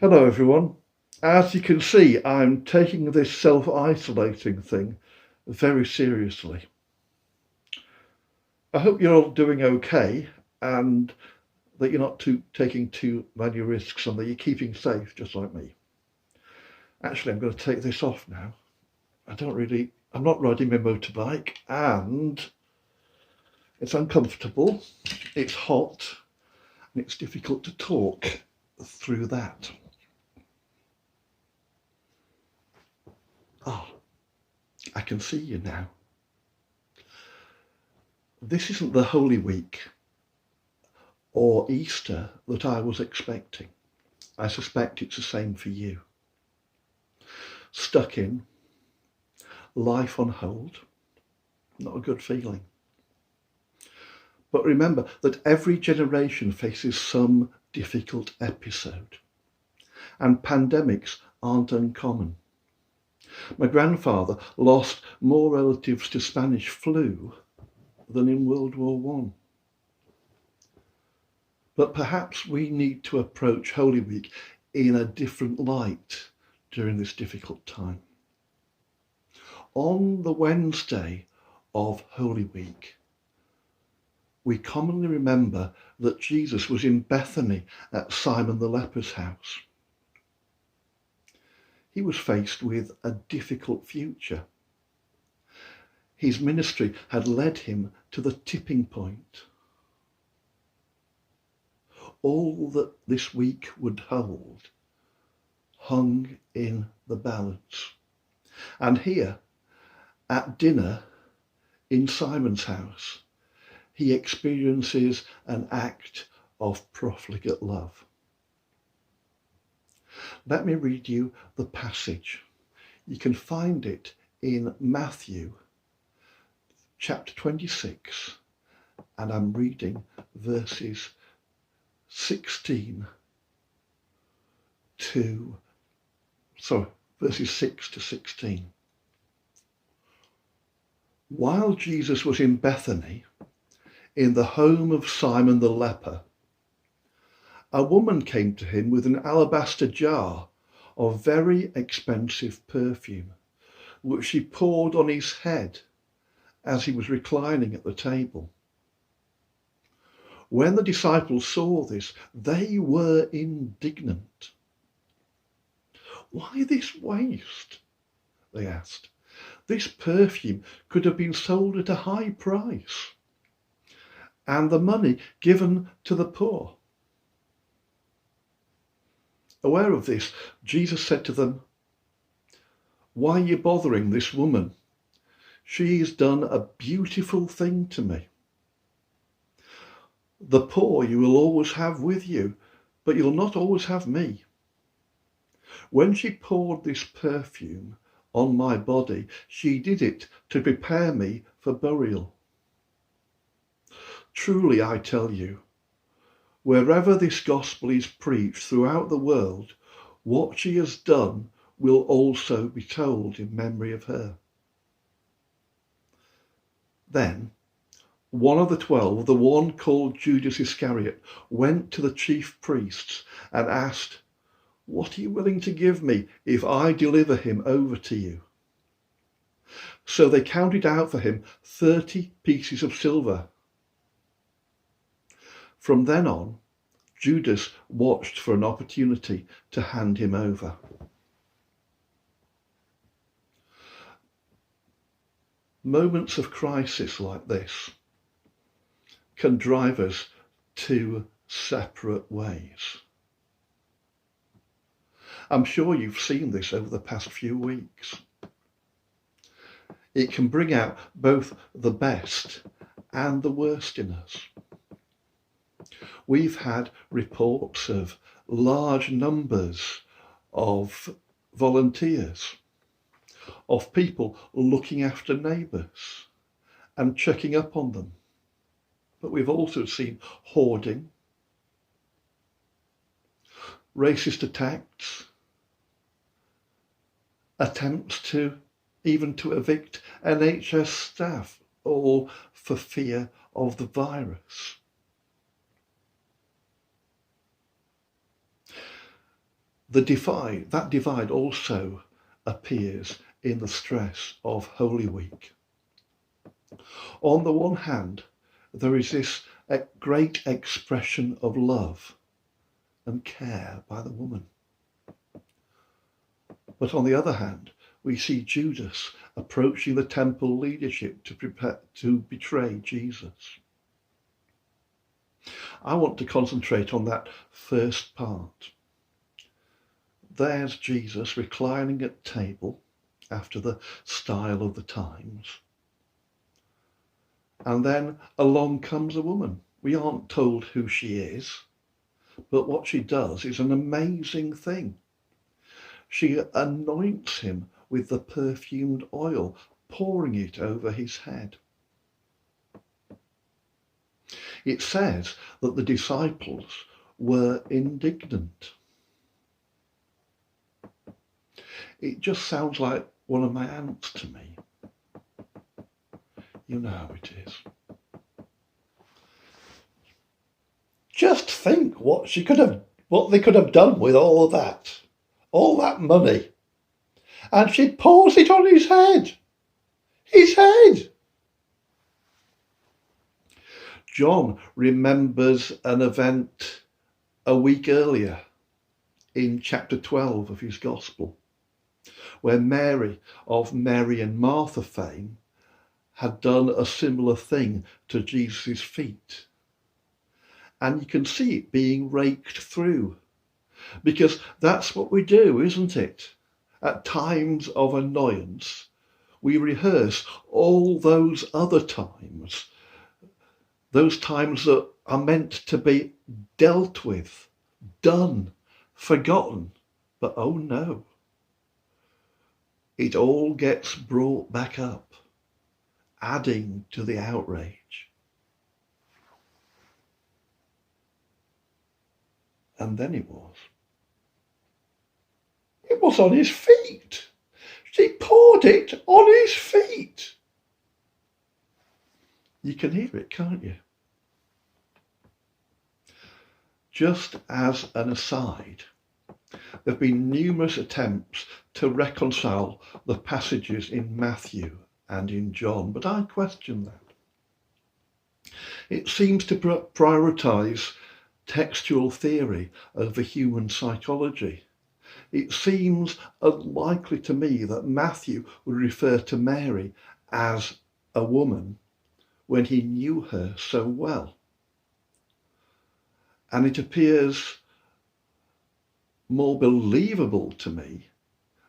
Hello, everyone. As you can see, I'm taking this self-isolating thing very seriously. I hope you're all doing okay and that you're not taking too many risks and that you're keeping safe, just like me. Actually, I'm going to take this off now. I'm not riding my motorbike and it's uncomfortable, it's hot, and it's difficult to talk through that. Ah, I can see you now. This isn't the Holy Week or Easter that I was expecting. I suspect it's the same for you. Stuck in, life on hold, not a good feeling. But remember that every generation faces some difficult episode, and pandemics aren't uncommon. My grandfather lost more relatives to Spanish flu than in World War One. But perhaps we need to approach Holy Week in a different light during this difficult time. On the Wednesday of Holy Week, we commonly remember that Jesus was in Bethany at Simon the leper's house. He was faced with a difficult future. His ministry had led him to the tipping point. All that this week would hold hung in the balance. And here, at dinner in Simon's house, he experiences an act of profligate love. Let me read you the passage. You can find it in Matthew chapter 26, and I'm reading verses 6 to 16. While Jesus was in Bethany, in the home of Simon the leper, a woman came to him with an alabaster jar of very expensive perfume, which she poured on his head as he was reclining at the table. When the disciples saw this, they were indignant. "Why this waste?" they asked. "This perfume could have been sold at a high price and the money given to the poor." Aware of this, Jesus said to them, "Why are you bothering this woman? She's done a beautiful thing to me. The poor you will always have with you, but you'll not always have me. When she poured this perfume on my body, she did it to prepare me for burial. Truly, I tell you, wherever this gospel is preached throughout the world, what she has done will also be told in memory of her." Then one of the 12, the one called Judas Iscariot, went to the chief priests and asked, "What are you willing to give me if I deliver him over to you?" So they counted out for him 30 pieces of silver. From then on, Judas watched for an opportunity to hand him over. Moments of crisis like this can drive us two separate ways. I'm sure you've seen this over the past few weeks. It can bring out both the best and the worst in us. We've had reports of large numbers of volunteers, of people looking after neighbours and checking up on them. But we've also seen hoarding, racist attacks, attempts to evict NHS staff, all for fear of the virus. That divide also appears in the stress of Holy Week. On the one hand, there is this great expression of love and care by the woman. But on the other hand, we see Judas approaching the temple leadership to prepare to betray Jesus. I want to concentrate on that first part. There's Jesus reclining at table after the style of the times. And then along comes a woman. We aren't told who she is, but what she does is an amazing thing. She anoints him with the perfumed oil, pouring it over his head. It says that the disciples were indignant. It just sounds like one of my aunts to me. You know how it is. Just think what they could have done with all that money. And she pours it on his head. His head. John remembers an event a week earlier in chapter 12 of his Gospel, where Mary of Mary and Martha fame had done a similar thing to Jesus' feet. And you can see it being raked through, because that's what we do, isn't it? At times of annoyance, we rehearse all those other times, those times that are meant to be dealt with, done, forgotten. But oh no, it all gets brought back up, adding to the outrage. And then it was on his feet. She poured it on his feet. You can hear it, can't you? Just as an aside, there have been numerous attempts to reconcile the passages in Matthew and in John, but I question that. It seems to prioritise textual theory over human psychology. It seems unlikely to me that Matthew would refer to Mary as a woman when he knew her so well. And it appears more believable to me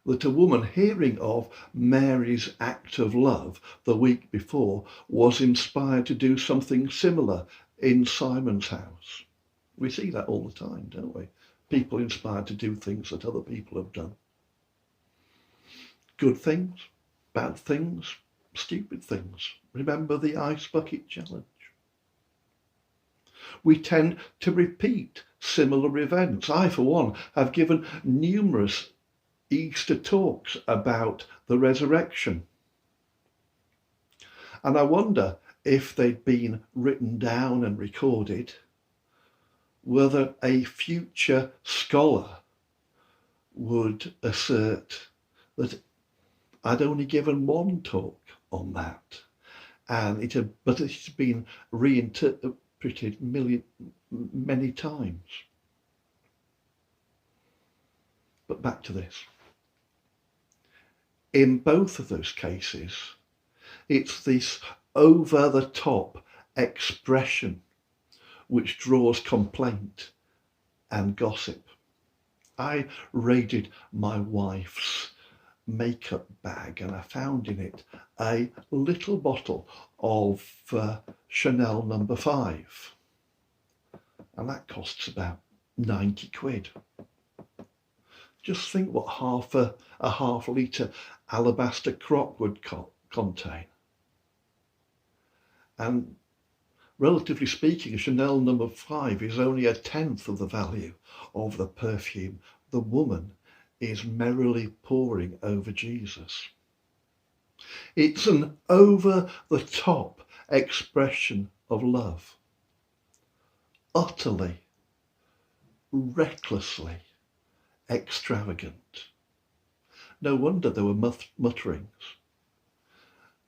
that a woman hearing of Mary's act of love the week before was inspired to do something similar in Simon's house. We see that all the time, don't we? People inspired to do things that other people have done. Good things, bad things, stupid things. Remember the ice bucket challenge. We tend to repeat similar events. I, for one, have given numerous Easter talks about the resurrection. And I wonder if they'd been written down and recorded, whether a future scholar would assert that I'd only given one talk on that, but it's been reinterpreted many times. But back to this. In both of those cases, it's this over-the-top expression which draws complaint and gossip. I raided my wife's makeup bag and I found in it a little bottle of Chanel No. 5, and that costs about 90 quid. Just think what a half litre alabaster crock would contain. And relatively speaking, a Chanel No. 5 is only a tenth of the value of the perfume the woman is merrily pouring over Jesus. It's an over-the-top expression of love, utterly, recklessly extravagant. No wonder there were mutterings.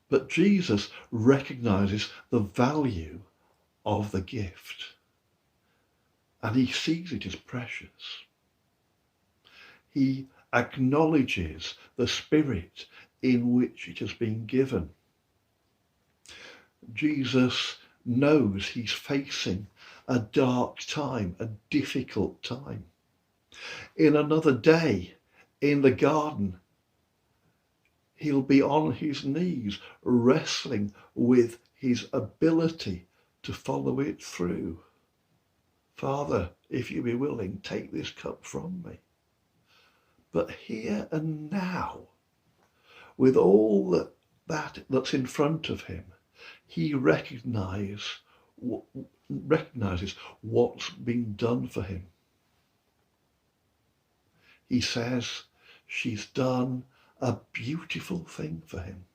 But Jesus recognizes the value of the gift, and he sees it as precious. He acknowledges the spirit in which it has been given. Jesus knows he's facing a dark time, a difficult time. In another day in the garden, he'll be on his knees wrestling with his ability to follow it through. Father, if you be willing, take this cup from me. But here and now, with all that's in front of him, he recognizes what's been done for him. He says, she's done a beautiful thing for him.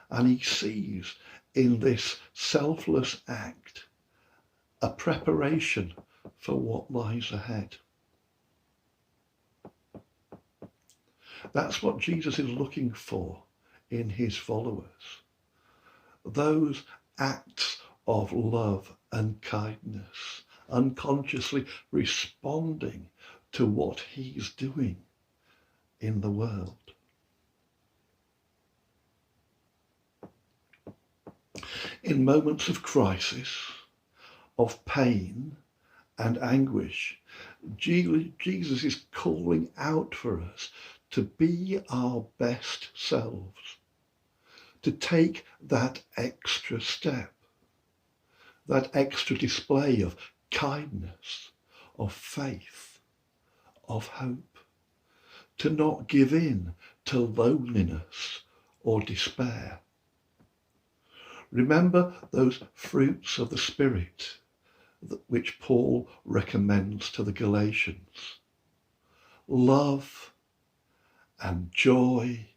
And he sees in this selfless act a preparation for what lies ahead. That's what Jesus is looking for in his followers. Those acts of love and kindness, unconsciously responding to what he's doing in the world. In moments of crisis, of pain and anguish, Jesus is calling out for us to be our best selves, to take that extra step, that extra display of kindness, of faith, of hope, to not give in to loneliness or despair. Remember those fruits of the Spirit which Paul recommends to the Galatians. Love and joy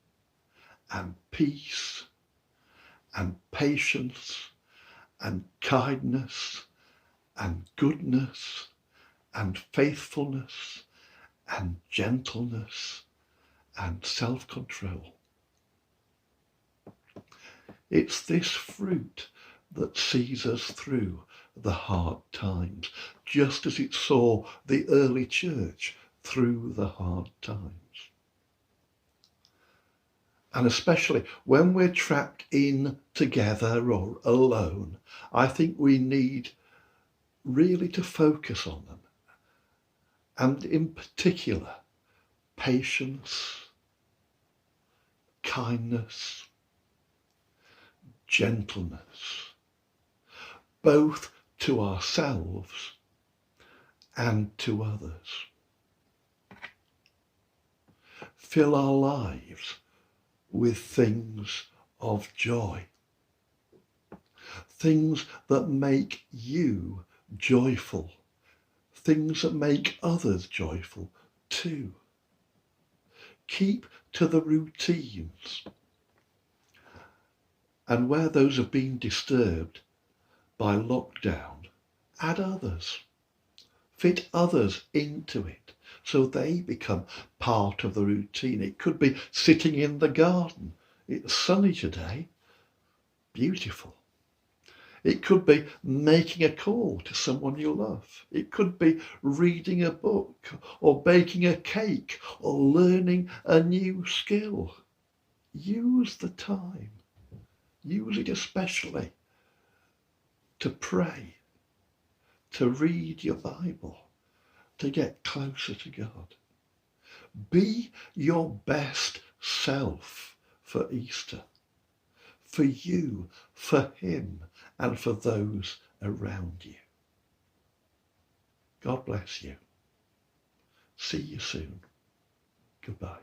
and peace and patience and kindness and goodness and faithfulness and gentleness and self-control. It's this fruit that sees us through the hard times, just as it saw the early church through the hard times. And especially when we're trapped in together or alone, I think we need really to focus on them. And in particular, patience, kindness, gentleness, both to ourselves and to others. Fill our lives with things of joy, things that make you joyful, things that make others joyful too. Keep to the routines. And where those have been disturbed by lockdown, add others. Fit others into it so they become part of the routine. It could be sitting in the garden. It's sunny today. Beautiful. It could be making a call to someone you love. It could be reading a book or baking a cake or learning a new skill. Use the time. Use it especially to pray, to read your Bible, to get closer to God. Be your best self for Easter, for you, for him, and for those around you. God bless you. See you soon. Goodbye.